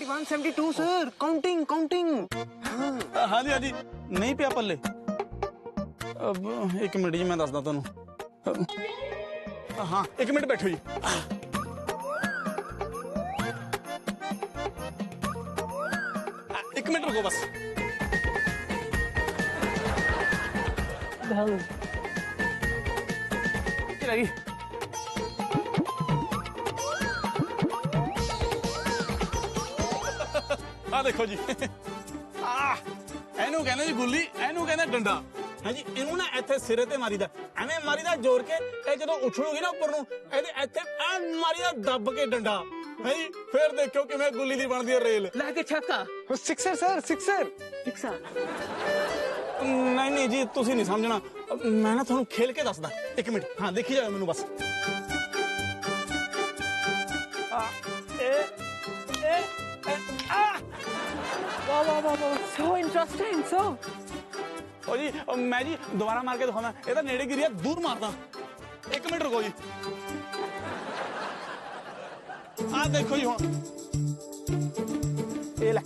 71, 72 sir, counting counting. हाँ जी हाँ जी, नहीं पिया पल्ले। अब एक मिनट जी मैं दसदा तुहानू। हाँ एक मिनट बैठो जी। एक मिनट रुको बस। रही आ देखो जी, एनू कहने जी गुल्ली, एनू कहने डंडा है जी। इनू ना इत्थे सिरे ते मारीदा, एवें मारीदा जोर के, ए जदों उछलूगी ना उपर नू इहदे इत्थे ऐ मारीदा दब के डंडा है जी। फिर देखो किवें गुल्ली दी बनदी है रेल। लाके छक्का, सिक्सर सर, सिक्सर सिक्सर। नहीं नहीं जी तुसी नहीं समझना, मैं ना तुहानू खेल के दसदा। एक मिनट हाँ देखी जाओ मैनू बस। वाह वाह वाह वाह, so interesting, so। ओ जी मैं जी दोबारा मार के दिखाना, ये तो नेड़े गिरी है, दूर मारदा। एक मिनट रुको जी। आ देखो जी हुण ए ले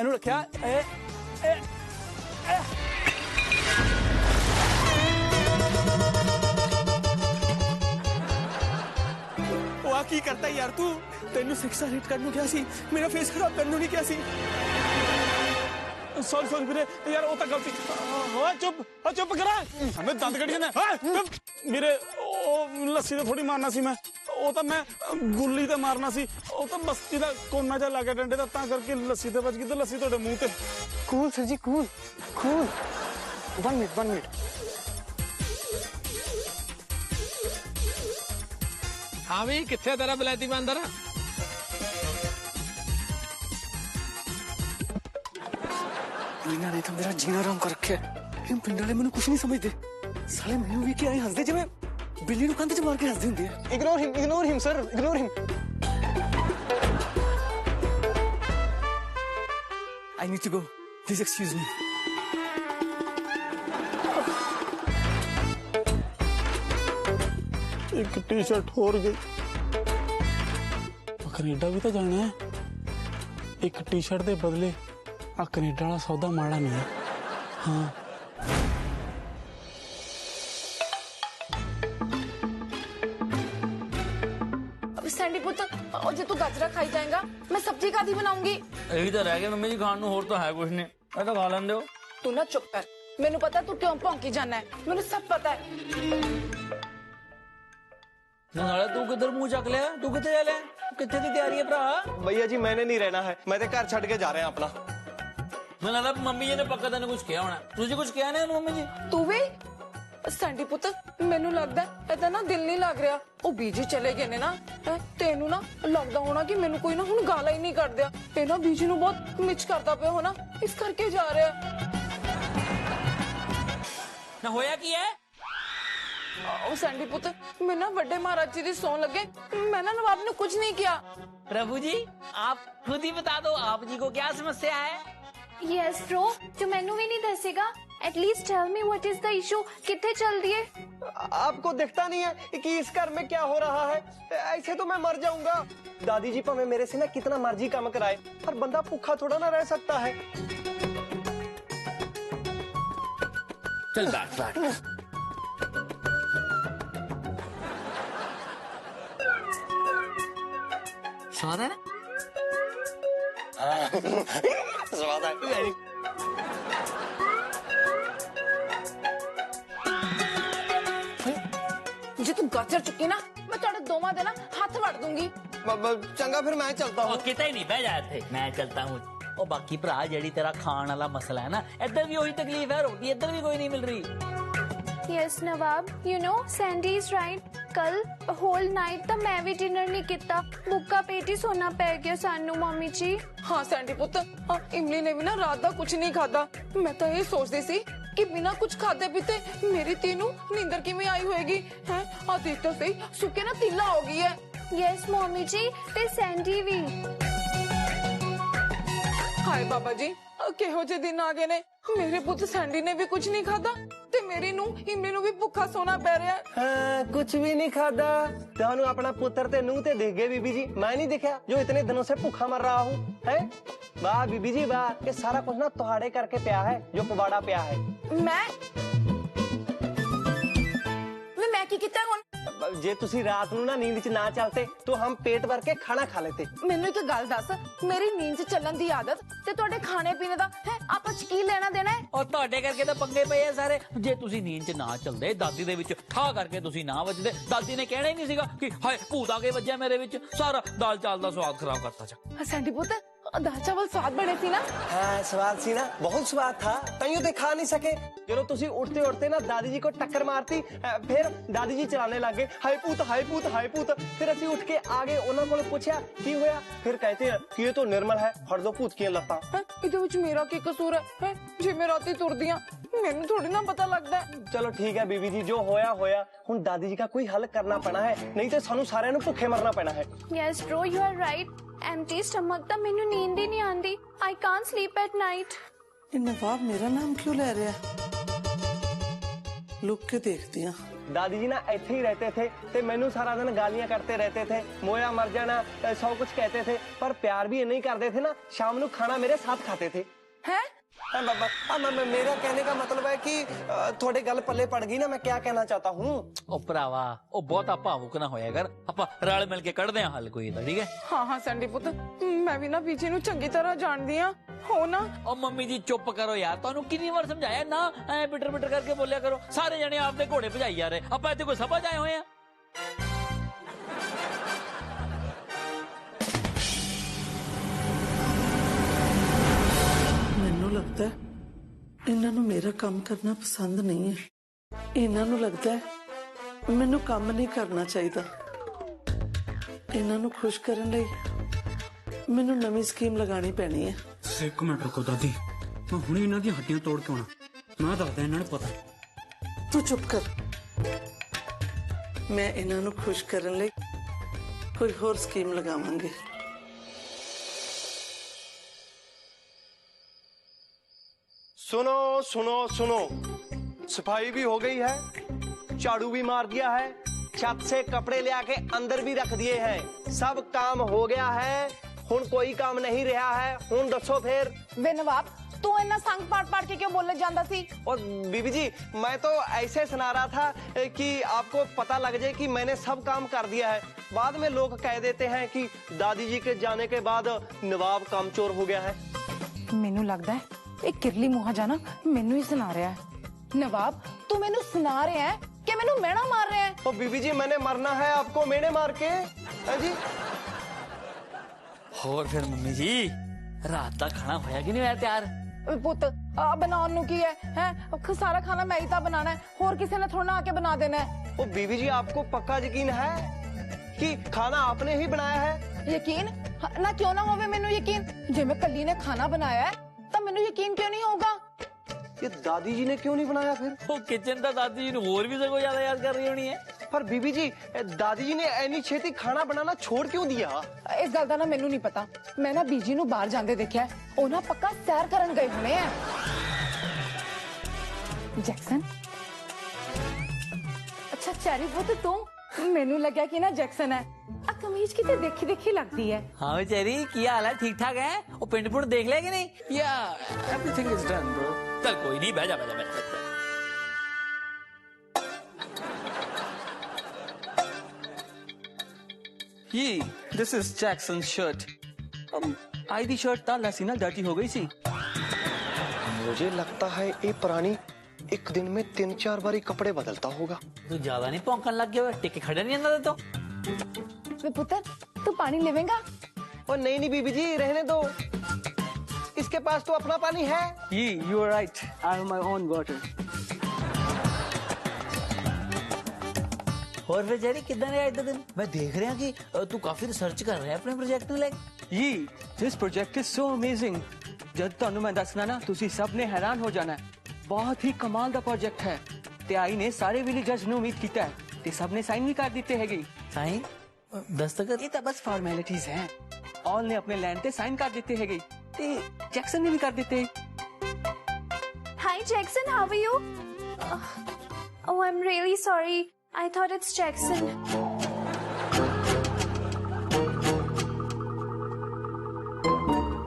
एनू रखिया ए ए ए। वाह की करता है यार तू, तेनू सिक्सर हिट करनू क्या सी, मेरा फेस खराब करनू नहीं क्या सी। सॉरी सॉरी वीरे यार वो तो गलती। चुप करा, हमें दंद कढ़ी ने। वीरे ओ लस्सी तो थोड़ी मारना सी मैं, वो तो मैं गुल्ली ते मारना सी, वो तो बस्ती दा कोना जा लग गया डंडे दा, तां करके लस्सी ते बच गई, ते लस्सी तोड़े मुंह ते। कूल सर जी, कूल कूल। 1 minute 1 minute. हाँ भी किथे तेरा बलैती बंदर। मीना ने तो मेरा जीना आराम कर रखे, इन पिंड वाले मैनू कुछ नहीं समझते। साले मैनू भी क्या हंसदे जिवें बिल्ली नू कंध च मार के हंसदे हुंदे आ। Ignore him sir, ignore him. I need to go, please excuse me. एक टी शर्ट होर गई, कनेडा भी तो जाना है। एक टी शर्ट के बदले आ कनेडा वाला सौदा माड़ा नहीं है। हाँ सैंडी पुत्र, और जो तू गाजरा खाई जाएगा मैं सब्जी कादी बनाऊंगी। यही तो रह गया मम्मी जी, खाने होर तो है कुछ नहीं, मैं तो खा लेंदे हो। तू ना चुप कर, मैनू पता तू क्यों भौंकी जाना है, मैनू सब पता है। नाले तू किधर मुंह चक लिया, तू किथे जा लिया, किथे की तैयारी है भरा? भैया जी मैंने नहीं रहना है, मैं तो घर छड़ के जा रहे हैं अपना। मैं लगा मम्मी जी ने पक्का तेने कुछ किया होना, तुझे कुछ किया नहीं मम्मी जी? तू भी सैंडी पुत्र, मैनू लगदा एदा ना दिल नहीं लग रहा। ओ बीजी चले गए ने ना, तेनू ना लगदा होना कि मैनू कोई ना हुण गाला ही नहीं कर दिया, ते ना बीजी नू बहुत मिच करदा पिया होना, इस करके जा रहा है। ना होया की है? ओ सैंडी पुत्र, मैं ना बड़े महाराज जी दी सौं लगे, मैं ना नवाब ने कुछ नहीं किया। प्रभु जी आप खुद ही बता दो, आप जी को क्या समस्या है? यस ब्रो, जो मैनू भी नहीं दसेगा, at least tell me what is the issue, किथे चल दिए? आपको दिखता नहीं है कि इस घर में क्या हो रहा है? ऐसे तो मैं मर जाऊंगा। दादी जी भावे मेरे से ना कितना मर्जी काम कराए, पर बंदा भूखा थोड़ा ना रह सकता है। चल बैठ बैठ। स्वाद है ना? स्वाद है। जे तू गाजर चुकी ना, मैं तुहाडे दोवां दे ना हाथ वड़ दूंगी। चंगा फिर मैं चलता हूँ। किते नहीं बह जाए थे, मैं चलता हूँ। और बाकी भरा जेड़ी तेरा खान वाला मसला है ना, इधर भी वही तकलीफ है, रोटी इधर भी कोई नहीं मिल रही। Yes Nawab, you know Sandy is right. कल होल नाइट तो मैं भी डिनर नहीं किया, भुक्का पेट ही सोना पै गया सानू मम्मी जी। हाँ सैंडी पुत्र, हाँ, इमली ने भी ना रात दा कुछ नहीं खादा। मैं तो ये सोचती सी कि बिना कुछ खाते पीते मेरी तीनू नींदर किवें आई होएगी हैं। आ देख तो सही, सुके ना तीला हो गई है। यस मम्मी जी, ते सैंडी भी। हाय बाबा जी, केहो जे दिन आ गए ने, मेरे पुत्र सैंडी ने भी कुछ नहीं खादा ਤੇ ਮੇਰੀ ਨੂੰ ਇਮਲੀ ਨੂੰ ਵੀ ਭੁੱਖਾ ਸੋਣਾ ਪੈ ਰਿਹਾ। हाँ, कुछ भी नहीं खादा। ਤੁਹਾਨੂੰ अपना पुत्र ते नूह ते दिख गए बीबी जी, मैं नहीं दिखा जो इतने दिनों से भूखा मर रहा हूँ है। वाह बीबी जी वाह, ये सारा कुछ ना तुहाड़े करके पिया है, जो पवाड़ा पिया है। मैं की किता हुन? जे तुसी रात ਨੂੰ ਨਾ ਨੀਂਦ 'ਚ ਨਾ ਚਲਤੇ तो हम पेट भर के खाना खा लेते। ਮੈਨੂੰ ਇੱਕ ਗੱਲ ਦੱਸ, ਮੇਰੀ ਨੀਂਦ 'ਚ ਚੱਲਣ ਦੀ ਆਦਤ ਤੇ ਤੁਹਾਡੇ ਖਾਣੇ ਪੀਣੇ ਦਾ ਹੈ ਆਪਾਂ 'ਚ ਕੀ ਲੈਣਾ ਦੇਣਾ ਹੈ? ਔਰ ਤੁਹਾਡੇ ਕਰਕੇ ਤਾਂ ਪੰਗੇ ਪਏ ਆ ਸਾਰੇ। ਜੇ ਤੁਸੀਂ ਨੀਂਦ 'ਚ ਨਾ ਚੱਲਦੇ, ਦਾਦੀ ਦੇ ਵਿੱਚ ਠਾ ਕਰਕੇ ਤੁਸੀਂ ਨਾ ਵੱਜਦੇ, ਦਾਦੀ ਨੇ ਕਹਿਣਾ ਹੀ ਨਹੀਂ ਸੀਗਾ ਕਿ ਹਾਏ ਭੂਤ ਆ ਕੇ ਵੱਜਿਆ ਮੇਰੇ ਵਿੱਚ, ਸਾਰਾ ਦਾਲ ਚਾਲ ਦਾ ਸਵਾਦ ਖਰਾਬ ਕਰਤਾ ਜਾ। ਸੈਂਡੀ ਪੁੱਤ दाल चावल स्वाद बने सी ना। हाँ स्वाद सी ना, बहुत स्वाद था, तइयों ते खा नहीं सके। ਜਦੋਂ ਤੁਸੀਂ ਉੱਠਦੇ ਉੱਠਦੇ ਨਾ ਦਾਦੀ ਜੀ को टक्कर मारती, फिर दादी जी चलाने लग गए हाय पूत हाय पूत हाय पूत। फिर ਅਸੀਂ ਉੱਠ ਕੇ ਆ ਗਏ, ਉਹਨਾਂ ਕੋਲ ਪੁੱਛਿਆ ਕੀ ਹੋਇਆ, ਫਿਰ कहते हैं कि ये तो निर्मल है, फड़ दो भूत की ਲੱਤਾਂ। ਇਹਦੇ ਵਿੱਚ ਮੇਰਾ ਕੀ ਕਸੂਰ ਹੈ? ਜੇ ਮੈਂ ਰਾਤੀ ਤੁਰਦੀਆਂ ਮੈਨੂੰ ਥੋੜੀ ਨਾ ਪਤਾ ਲੱਗਦਾ। चलो ठीक है बीबी जी, जो होया होया, ਹੁਣ ਦਾਦੀ जी का कोई हल करना पैना है, नहीं तो ਸਾਨੂੰ ਸਾਰਿਆਂ ਨੂੰ ਭੁੱਖੇ ਮਰਨਾ ਪੈਣਾ ਹੈ। Yes bro you are right empty stomach ਤਾਂ ਮੈਨੂੰ ਨੀਂਦ ਹੀ ਨਹੀਂ ਆਉਂਦੀ। आई can't sleep at night। ये नवाब मेरा नाम क्यों ले रहा है? लुक के देखती हूँ। दादी जी ना ऐसे ही रहते थे ते मैनू सारा दिन गालियां करते रहते थे, मोया मर जाना, सब कुछ कहते थे, पर प्यार भी नहीं करते थे ना। शाम को खाना मेरे साथ खाते थे। हैं? मेरा कहने का मतलब है कि थोड़े गल पल्ले पड़ गई ना, मैं क्या कहना चाहता हूँ। ਉਹ ਭਰਾਵਾ ਉਹ ਬਹੁਤਾ ਭਾਵੁਕ ਨਾ ਹੋਇਆ ਕਰ, ਆਪਾਂ ਰਲ ਮਿਲ ਕੇ ਕੱਢਦੇ ਹਾਂ ਹੱਲ ਕੋਈ ਦਾ, ਠੀਕ ਹੈ? ਹਾਂ ਹਾਂ ਸੈਂਡੀ ਪੁੱਤ, ਮੈਂ ਵੀ ਨਾ ਬੀਜੀ ਨੂੰ ਚੰਗੀ ਤਰ੍ਹਾਂ ਜਾਣਦੀ ਆ ਹੋ ਨਾ। ਉਹ ਮੰਮੀ ਜੀ ਚੁੱਪ ਕਰੋ ਯਾਰ, ਤੁਹਾਨੂੰ ਕਿੰਨੀ ਵਾਰ ਸਮਝਾਇਆ ਨਾ ਐ ਬਿਟਰ ਬਿਟਰ ਕਰਕੇ ਬੋਲਿਆ ਕਰੋ। ਸਾਰੇ ਜਣੇ ਆਪਦੇ ਘੋੜੇ ਭਜਾਈ ਜਾ ਰਹੇ, ਆਪਾਂ ਇੱਥੇ ਕੋਈ ਸਭਾ 'ਚ ਆਏ ਹੋਏ ਆ। ਮੈਨੂੰ ਲੱਗਦਾ ਹੈ ਇਹਨਾਂ ਨੂੰ ਮੇਰਾ ਕੰਮ ਕਰਨਾ ਪਸੰਦ ਨਹੀਂ ਹੈ। ਇਹਨਾਂ ਨੂੰ ਲੱਗਦਾ ਹੈ ਮੈਨੂੰ ਕੰਮ ਨਹੀਂ ਕਰਨਾ ਚਾਹੀਦਾ। ਇਹਨਾਂ ਨੂੰ ਖੁਸ਼ ਕਰਨ ਲਈ ਮੈਨੂੰ ਨਵੀਂ ਸਕੀਮ ਲਗਾਉਣੀ ਪੈਣੀ ਹੈ। ਇੱਕ ਮਿੰਟ ਰੁਕੋ ਦਾਦੀ, ਮੈਂ ਹੁਣੇ ਇਹਨਾਂ ਦੀਆਂ ਹੱਡੀਆਂ ਤੋੜ ਕੇ ਆਉਣਾ, ਮੈਂ ਦੱਸਦਾ ਇਹਨਾਂ ਨੂੰ ਪਤਾ। ਤੂੰ ਚੁੱਪ ਕਰ। ਮੈਂ ਇਹਨਾਂ ਨੂੰ ਖੁਸ਼ ਕਰਨ ਲਈ ਕੋਈ ਹੋਰ ਸਕੀਮ ਲਗਾਵਾਂਗੀ। सुनो सुनो सुनो, सफाई भी हो गई है, झाड़ू भी मार दिया है, छत से कपड़े ले आके अंदर भी रख दिए हैं, सब काम हो गया है। हुन कोई काम नहीं रहा है। हुन दसो फिर। ਵੇ ਨਵਾਬ ਤੂੰ ਇੰਨਾ ਸੰਗ ਪਾੜ ਪਾੜ ਕੇ ਕਿਉਂ ਬੋਲੇ ਜਾਂਦਾ ਸੀ? और बीबी जी मैं तो ऐसे सुना रहा था कि आपको पता लग जाए कि मैंने सब काम कर दिया है। बाद में लोग कह देते हैं कि दादी जी के जाने के बाद नवाब कामचोर हो गया है। ਮੈਨੂੰ ਲੱਗਦਾ ਹੈ ਇਹ ਕਿਰਲੀ ਮੂੰਹਾ ਜਾਨਾ ਮੈਨੂੰ ਹੀ ਸੁਣਾ ਰਿਹਾ ਹੈ। ਨਵਾਬ ਤੂੰ ਮੈਨੂੰ ਸੁਣਾ ਰਿਹਾ ਹੈ ਕਿ ਮੈਨੂੰ ਮਿਹਣਾ ਮਾਰ ਰਿਹਾ ਹੈ? तो बीबी जी मैंने मरना है आपको मेने मार के, है जी। ਹੋਰ ਫਿਰ ਮੰਮੀ ਜੀ ਰਾਤ ਦਾ ਖਾਣਾ ਹੋਇਆ ਕਿ ਨਹੀਂ ਹੋਇਆ ਤਿਆਰ? ਪੁੱਤ ਆ ਬਣਾਉਣ ਨੂੰ ਕੀ ਹੈ ਸਾਰਾ ਖਾਣਾ ਮੈਂ ਹੀ ਤਾਂ ਬਣਾਣਾ ਹੈ, ਹੋਰ ਕਿਸੇ ਨੇ ਥੋੜਾ ਆ ਕੇ ਬਣਾ ਦੇਣਾ ਹੈ। ओ बीबी जी आपको पक्का यकीन है कि खाना आपने ही बनाया है? ਯਕੀਨ ਨਾ ਕਿਉਂ ਨਾ ਹੋਵੇ ਮੈਨੂੰ ਯਕੀਨ। ਜੇ ਮੈਂ ਕੱਲੀ ਨੇ ਖਾਣਾ ਬਣਾਇਆ ਹੈ ਤਾਂ ਮੈਨੂੰ ਯਕੀਨ ਕਿਉਂ ਨਹੀਂ ਹੋਊਗਾ? ये दादी जी ने क्यों नहीं बनाया फिर? ਉਹ ਕਿਚਨ ਤਾਂ ਦਾਦੀ ਜੀ ਨੂੰ ਹੋਰ ਵੀ ਸਗੋਂ ਜ਼ਿਆਦਾ ਯਾਦ ਕਰ ਰਹੀ ਹੋਣੀ ਹੈ। पर बीबी जी दादी जी ने ऐनी छेती खाना बनाना छोड़ क्यों दिया? ਇਸ ਗੱਲ ਦਾ ਨਾ ਮੈਨੂੰ ਨਹੀਂ ਪਤਾ। ਮੈਂ ਨਾ ਬੀਜੀ ਨੂੰ ਬਾਹਰ ਜਾਂਦੇ ਦੇਖਿਆ, ਉਹ ਨਾ ਪੱਕਾ ਸੈਰ ਕਰਨ ਗਏ ਹੋਣੇ ਆ। ਜੈਕਸਨ ਅੱਛਾ ਚੈਰੀ ਪੁੱਤ ਤੂੰ ਮੈਨੂੰ ਲੱਗਿਆ ਕਿ ਨਾ ਜੈਕਸਨ ਹੈ। ਆ ਕਮੀਜ਼ ਕਿਤੇ ਦੇਖੀ ਦੇਖੀ ਲੱਗਦੀ ਹੈ। ਹਾਂ ਵਿਚਾਰੀ ਕੀ ਹਾਲ ਹੈ? ਠੀਕ ਠਾਕ ਹੈ? ਉਹ ਪਿੰਡ ਪੁੰਡ ਦੇਖ ਲਿਆ ਕਿ ਨਹੀਂ? ਯਾ ਐਵਰੀਥਿੰਗ ਇਜ਼ ਡਨ ਬ੍ਰੋ। ਚੱਲ ਕੋਈ ਨਹੀਂ, ਬਹਿ ਜਾ ਬਹਿ ਜਾ ਬਹਿ ਜਾ। ये this is Jackson shirt. I the shirt ਤਾਂ ਲੈਸੀ ਨਾਲ ਡਰਟੀ ਹੋ ਗਈ ਸੀ। मुझे लगता है ये प्राणी एक दिन में 3-4 बार कपड़े बदलता होगा। ਤੂੰ ਜ਼ਿਆਦਾ ਨਹੀਂ ਭੌਂਕਣ ਲੱਗ ਗਿਆ ਓਏ, ਟਿੱਕੇ ਖੜਿਆ ਨਹੀਂ ਜਾਂਦਾ ਤੇ ਤੋਂ। ਵੇ ਪੁੱਤਰ ਤੂੰ ਪਾਣੀ लेवेगा? और नहीं नहीं बीबी जी रहने दो, इसके पास तो अपना पानी है। Yeah you are right, I have my own water. ਹੋਰ ਵਿਚਾਰੀ ਕਿੱਦਾਂ ਰਿਹਾ ਅੱਜ ਦਾ ਦਿਨ? ਮੈਂ ਦੇਖ ਰਿਹਾ ਕਿ ਤੂੰ ਕਾਫੀ ਰਿਸਰਚ ਕਰ ਰਿਹਾ ਆਪਣੇ ਪ੍ਰੋਜੈਕਟ ਨੂੰ ਲੈ ਕੇ। ये this project is so amazing. जब ਤੁਹਾਨੂੰ ਮੈਂ ਦੱਸਣਾ ਨਾ ਤੁਸੀਂ ਸਭ ਨੇ ਹੈਰਾਨ ਹੋ ਜਾਣਾ ਹੈ। ਬਹੁਤ ਹੀ ਕਮਾਲ ਦਾ ਪ੍ਰੋਜੈਕਟ ਹੈ ਤੇ ਆਈ ਨੇ ਸਾਰੇ ਵਿਲੇਜਰਸ ਨੂੰ ਉਮੀਦ ਕੀਤਾ ਹੈ ਤੇ ਸਭ ਨੇ ਸਾਈਨ ਵੀ ਕਰ ਦਿੱਤੇ ਹੈਗੇ। ਸਾਈਨ ਦਸਤਖਤ? ਇਹ ਤਾਂ ਬਸ ਫਾਰਮੈਲਿਟੀਜ਼ ਹੈ। ਆਲ ਨੇ ਆਪਣੇ ਲੈਂਡ ਤੇ ਸਾਈਨ ਕਰ ਦਿੱਤੇ ਹੈਗੇ ਤੇ ਜੈਕਸਨ ਨੇ ਵੀ ਕਰ ਦਿੱਤੇ। Hi Jackson, how are you? Oh, I'm really sorry. I thought it's Jackson.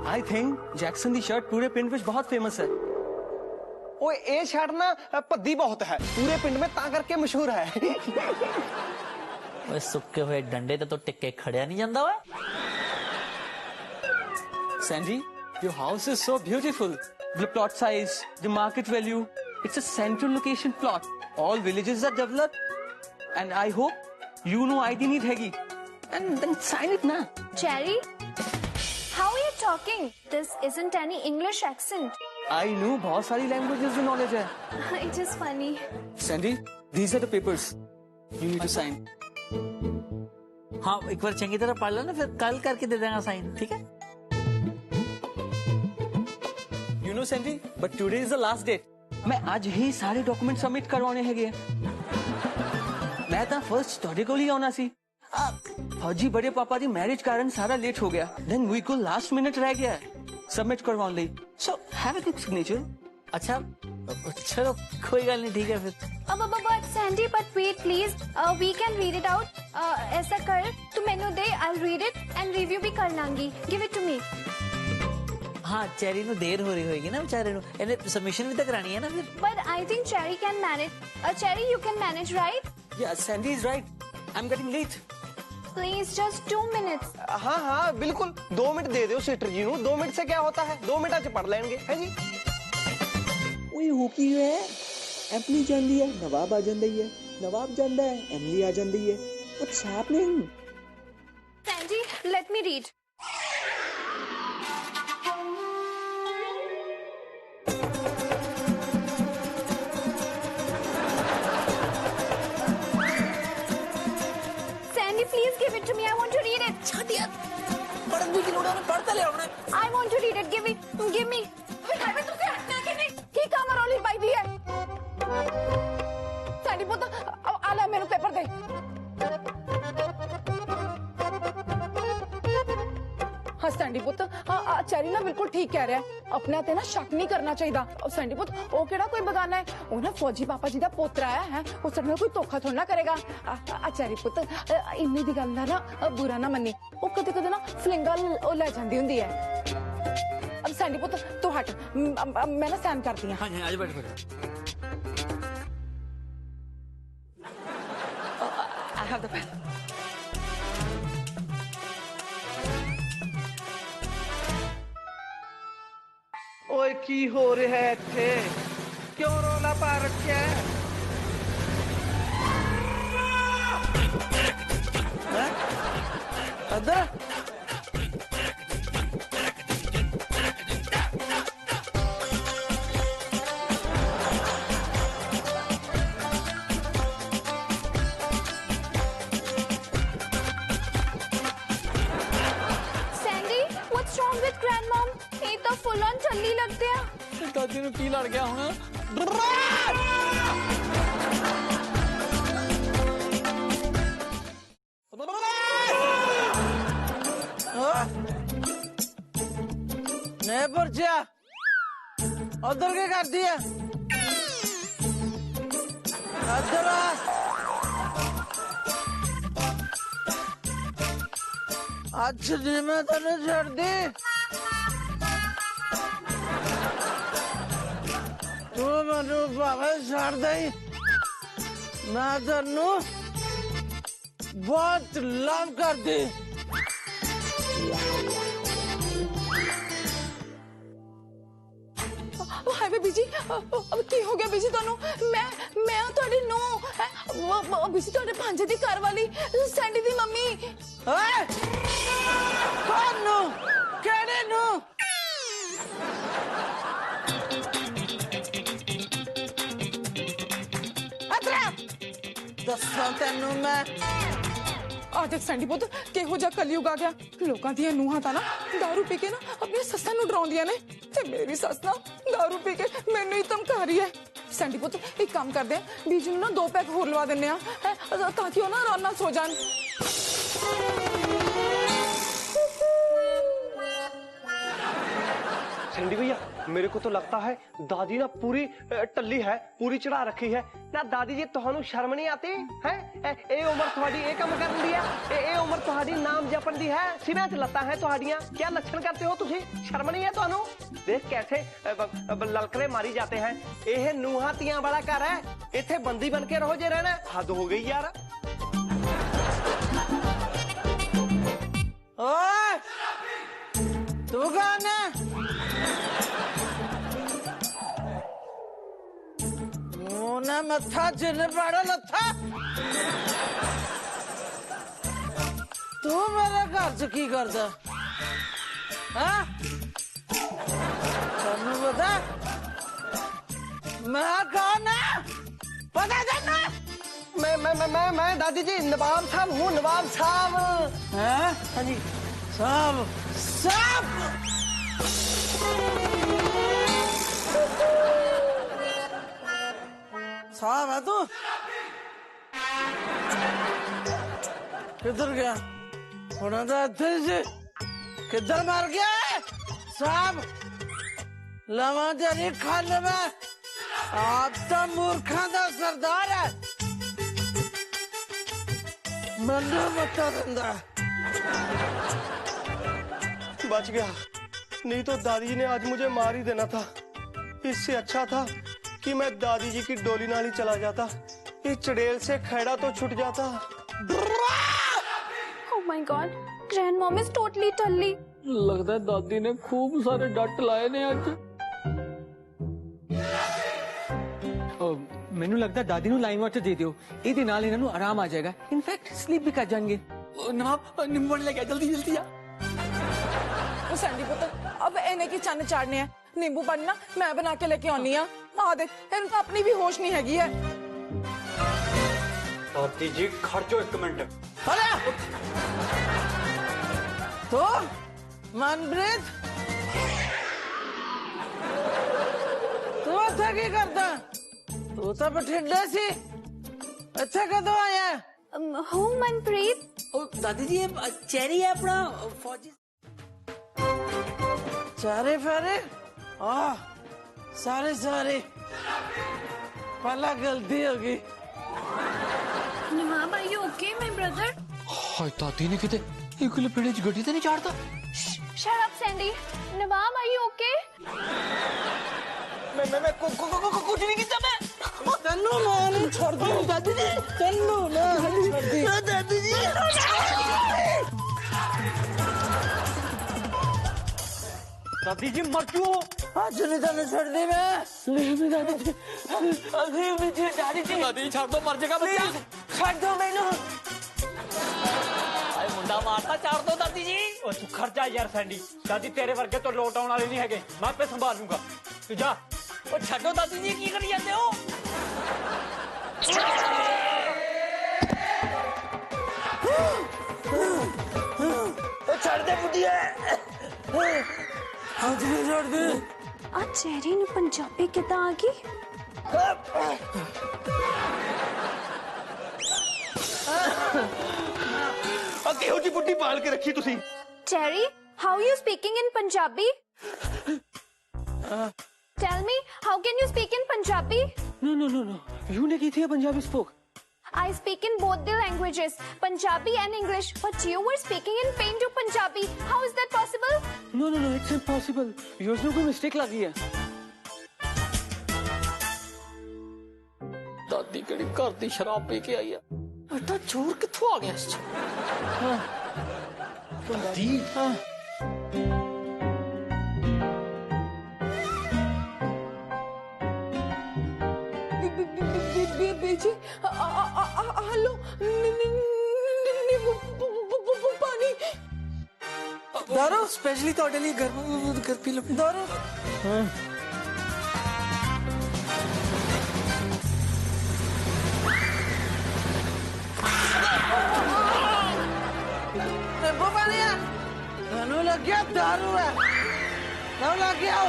I think Jackson the shirt पूरे पिंड विच बहुत फेमस है। ਓਏ ਇਹ ਸ਼ਰਟ ਨਾ ਭੱਦੀ ਬਹੁਤ ਹੈ ਪੂਰੇ ਪਿੰਡ में ਤਾਂ ਕਰਕੇ ਮਸ਼ਹੂਰ ਹੈ ਓਏ ਸੁੱਕੇ ਹੋਏ ਡੰਡੇ ਤੇ ਤੋਂ ਟਿੱਕੇ ਖੜਿਆ ਨਹੀਂ ਜਾਂਦਾ ਓਏ। Sandy, your house is so beautiful. The plot size, the market value. It's a central location plot. All villages are developed. And I hope you know ID need hegi. And then sign it na. Cherry? How are you talking? This isn't any English accent. I know बहुत सारी languages की knowledge है. It is funny. Sandy, these are the papers. You need to sign. हाँ एक बार चंगी तरह पढ़ लो ना फिर कल करके दे देना साइन ठीक है। You know Sandy, but today is the last date. मैं आज ही सारे डॉक्यूमेंट सबमिट करवाने हैं। मैं तो फर्स्ट स्टडी को ही आना सी। फौजी बड़े पापा दी मैरिज कारण सारा लेट हो गया। Then we को लास्ट मिनट रह गया सबमिट करवाने लिए। So have a quick signature. अच्छा चलो कोई गल नहीं ठीक है फिर। But Sandy, but wait please. We can read it out. ऐसा कर तू मेनू दे, I'll read it and review भी कर Langi. Give it to me. हाँ चेरी नु देर हो रही होगी ना बेचारे नु इन्हें सबमिशन भी तो करानी है ना फिर। But I think Cherry can manage. Cherry, you can manage, right? Yeah, Sandy is right. I'm getting late. Please, just 2 minutes. हाँ हाँ बिल्कुल 2 मिनट दे दो सिस्टर जी ਨੂੰ 2 मिनट से क्या होता है 2 मिनट च पढ़ लेंगे है जी। ਓਏ ਹੋ ਕੀ ਹੈ ਐਮਲੀ ਜਾਂਦੀ ਹੈ ਨਵਾਬ ਆ ਜਾਂਦਾ ਹੀ ਹੈ ਨਵਾਬ ਜਾਂਦਾ ਹੈ ਐਮਲੀ ਆ ਜਾਂਦੀ ਹੈ what's happening Sandy, let me read. Sandy, please give it to me. I want to read it. छाट यार पढ़न भी की लोड़ा ने पढ़ता ले हमने। I want to read it. Give it. Give me. ਹਾਏ ਤੂੰ ਤੇ ਹਟਣਾ ਕਿ ਨਹੀਂ ਕੀ ਕੰਮ ਰੌਲੀ ਪਾਈ ਦੀ ਹੈ ਸਾਡੀ ਪੁੱਤ ਆ ਲੈ ਮੈਨੂੰ ਪੇਪਰ ਦੇ ਹਾਂ ਸੈਂਡੀ ਪੁੱਤ ਆ ਚੈਰੀ ਨਾ ਬਿਲਕੁਲ ਠੀਕ ਕਹਿ ਰਿਹਾ ਆਪਣੇ ਤੇ ਨਾ ਸ਼ੱਕ ਨਹੀਂ ਕਰਨਾ ਚਾਹੀਦਾ ਸੈਂਡੀ ਪੁੱਤ ਉਹ ਕਿਹੜਾ ਕੋਈ ਬਗਾਨਾ ਹੈ ਉਹ ਨਾ ਫੌਜੀ ਪਾਪਾ ਜੀ ਦਾ ਪੋਤਰਾ ਹੈ ਉਹ ਸਾਡੇ ਨਾਲ ਕੋਈ ਧੋਖਾ ਥੋੜਾ ਨਾ ਕਰੇਗਾ ਆ ਚੈਰੀ ਪੁੱਤ ਇੰਨੀ ਦੀ ਗੱਲ ਨਾ ਬੁਰਾ ਨਾ ਮੰਨੀ ਉਹ ਕਦੇ ਕਦੇ ਨਾ ਫਲਿੰਗਾ ਉਹ ਲੈ ਜਾਂਦੀ ਹੁੰਦੀ ਹੈ अब सैंडी पुत्र तू हट मैं ना साइन करती हूँ। हाँ जी आज बैठ बैठ। I have the pen. ਓਏ ਕੀ ਹੋ ਰਿਹਾ ਹੈ ਇੱਥੇ ਕਿਉਂ ਰੌਲਾ ਪਾ ਰੱਖਿਆ ਹੈ ਅਦਾ full on चलनी लगते हैं दादी ਨੂੰ ਕੀ ਲੜ ਗਿਆ ਹੁਣ ने पुरजा उधर क्या कर दिया उधर आज मैं तेने छड़ दी तू मनु भावे छड़ दे मैं तेनू बहुत लव कर दी हाय बीजी अब की हो गया बीजी ਤੁਹਾਨੂੰ ਮੈਂ ਤੁਹਾਡੀ ਨੂੰ बीजी ਤੁਹਾਡੇ ਭਾਂਜੇ ਦੀ ਘਰ ਵਾਲੀ ਸੈਂਡੀ ਦੀ ਮੰਮੀ ਓਏ ਕੌਣ ਨੂੰ ਕਿਹੜੇ ਨੂੰ ਅਤਰਾ ਦੱਸਾਂ ਤੈਨੂੰ ਮੈਂ ਆ ਦੇਖ ਸੈਂਡੀ ਪੁੱਤ ਕਿਹੋ ਜਿਹਾ ਕਲਯੁਗ ਆ ਗਿਆ ਲੋਕਾਂ ਦੀਆਂ ਨੂੰਹਾਂ ਤਾਂ ਨਾ दारू ਪੀ ਕੇ ਨਾ ਆਪਣੀ ਸੱਸਾਂ ਨੂੰ ਡਰਾਉਂਦੀਆਂ ਨੇ ਤੇ ਮੇਰੀ ਸੱਸ ਨਾ दारू ਪੀ ਕੇ ਮੈਨੂੰ ਹੀ ਧਮਕਾ ਰਹੀ ਹੈ ਸੈਂਡੀ ਪੁੱਤ ਇੱਕ ਕੰਮ ਕਰਦੇ ਆ ਬੀਜੂ ਨੂੰ ਨਾ 2 ਪੈਕ ਹੋਰ ਲਵਾ ਦਿੰਨੇ ਆ ਤਾਂ ਕਿ ਉਹ ਨਾ ਆਰਾਮ ਨਾਲ ਸੋ ਜਾਣ सैंडी भैया मेरे को तो लगता है दादी ना पूरी टल्ली है, पूरी चढ़ा रखी है ना। दादी जी ਤੁਹਾਨੂੰ ਸ਼ਰਮ ਨਹੀਂ ਆਤੀ ਹੈ? ਇਹ ਉਮਰ ਤੁਹਾਡੀ ਇਹ ਕੰਮ ਕਰਨ ਦੀ ਹੈ, ਇਹ ਉਮਰ ਤੁਹਾਡੀ ਨਾਮ ਜਪਣ ਦੀ ਹੈ। ਸਿਰਾਂ 'ਚ ਲੱਤਾਂ ਹੈ ਤੁਹਾਡੀਆਂ, क्या लक्षण करते हो ਤੁਸੀਂ? ਸ਼ਰਮ नहीं है ਤੁਹਾਨੂੰ? देख कैसे ललकरे मारी जाते हैं। ਇਹ ਨੂਹਾਂ ਧੀਆਂ ਵਾਲਾ ਘਰ ਹੈ, ਇੱਥੇ ਬੰਦੀ ਬਣ ਕੇ ਰਹੋ ਜੇ ਰਹਿਣਾ। हद हो गई यार। ओए तू कौन है? मुंह ना मत्था जिन पाड़ो लत्था। तू मेरे घर च की करदा? हाँ? तन्नू पता मैं कौन है? पता तन्नू? मैं दादी जी नवाब साहब हूँ, नवाब साहब। हैं? हाँ जी साहब साहब साहब है तू? किधर गया? होना था इत्थे से। किधर मर गया है? साहब लवा तेरी खल में। आप तो मूर्खा दा सरदार है। मनु मत्ता दंदा। बच गया, नहीं तो दादी जी ने आज मुझे मार ही देना था। इससे अच्छा था कि मैं दादी जी की डोली नाल ही चला जाता, इस चड़ेल से खैड़ा तो छूट जाता। Oh my God, grandmom is totally टल्ली। लगता है दादी ने खूब सारे डट लाए ने आज। ਮੈਨੂੰ ਲੱਗਦਾ ਦਾਦੀ ਨੂੰ ਲਾਈਮ ਵਾਟਰ ਦੇ ਦਿਓ, ਇਹਦੇ ਨਾਲ ਇਹਨਾਂ ਨੂੰ ਆਰਾਮ ਆ ਜਾਏਗਾ। ਇਨਫੈਕਟ ਸਲੀਪ ਵੀ ਕਰ ਜਾਣਗੇ। नवाब नींबू पानी लेके आ, जल्दी जल्दी आ। ਉਹ ਸੈਂਡੀ ਪੁੱਤ अब ਇਹਨੇ ਕੀ ਚੰਨ ਚਾੜਨੇ ਆ। ਨਿੰਬੂ ਪਾਣੀ ਨਾ ਮੈਂ ਬਣਾ ਕੇ ਲੈ ਕੇ ਆਉਣੀ ਆ। ਆ ਦੇਖ ਇਹਨੂੰ ਤਾਂ ਆਪਣੀ ਵੀ ਹੋਸ਼ ਨਹੀਂ ਹੈਗੀ ਹੈ। दादी जी खर्चो एक मिनट। अरे तो मनप्रीत तू इत्थे की करदा? तू तो बठिंडे सी, इत्थे कदों आया? हूँ मनप्रीत। दादी जी ये चेरी है अपना फौजी। चारे फेरे सारे सारे पहला गलती होगी। नवाब, are you okay, my brother? हाय दादी ने किते एक लपेड़े च गड्डी ते नहीं चाड़ता। Shut up, Sandy. Nawab, are you okay? मैं कुछ नहीं किया मैं। तन्नू मां नहीं छोड़ दो दादी जी। तन्नू मां नहीं छोड़ दी दादी जी। दादी जी मर क्यों? आज नहीं तन्नू छोड़ दी मैं। नहीं दादी जी, अभी मुझे दादी जी। दादी जी छाड़ दो, मर जाएगा बच्चा। छोड़ दो मैनू। आए मुंडा मारता, चाड़ दो दादी जी। ओ तू खर्चा यार सैंडी, दादी तेरे वर्गे तो लौट आने वाले नहीं है, मैं पे संभाल लूंगा। तू जा। ओ छाड़ो दादी जी, की करी जाते हो? छोड़ दे बुढ़िया। आज भी छोड़ दे। आ चेरी ने पंजाबी कितना आ गई? केहो जी बुड्ढी पाल के रखी तुसी? Cherry, how are you speaking in Punjabi? Tell me, how can you speak in Punjabi? No. You ne की थी Punjabi spoke. I speak in both the languages, Punjabi and English, but you were speaking in Pinto Punjabi. How is that possible? No, it's impossible. Yours में कोई mistake लगी है। दादी केड़ी घर दी शराब पी के आई है। बेटा चोर कित्थों आ गया इस च? दादी बेजी हेलो पानी। दारू स्पेशली तोड़े लिए घर पी लो। दारू नींबू पानी है। नू लग गया दारू है। नू लग गया।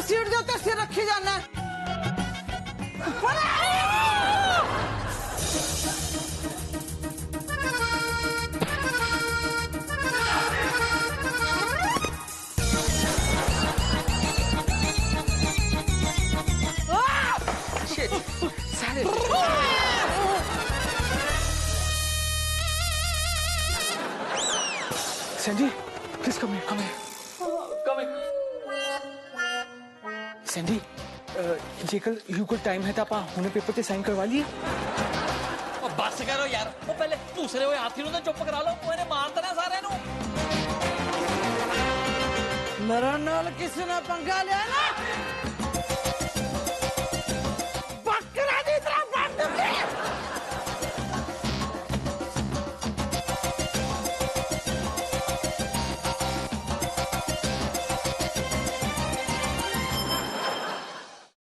सीट ਦੇ ਉੱਤੇ ਸਿਰ ਰੱਖੀ ਜਾਣਾ Sandy please come here coming Sandy ਜੇ ਕੱਲ ਯੂ ਕੋਲ ਟਾਈਮ ਹੈ ਤਾਂ ਆਪਾਂ ਹੁਣੇ ਪੇਪਰ ਤੇ ਸਾਈਨ ਕਰਵਾ ਲਈਏ ਉਹ ਬੱਸ ਕਰੋ ਯਾਰ ਉਹ ਪਹਿਲੇ ਭੂਸਰੇ ਹੋਏ ਹਾਥੀ ਨੂੰ ਤਾਂ ਚੁੱਪ ਕਰਾ ਲਓ ਉਹ ਇਹਨੇ ਮਾਰ ਦੇਣਾ ਸਾਰਿਆਂ ਨੂੰ ਮੇਰੇ ਨਾਲ ਕਿਸੇ ਨੇ ਪੰਗਾ ਲਿਆ ਨਾ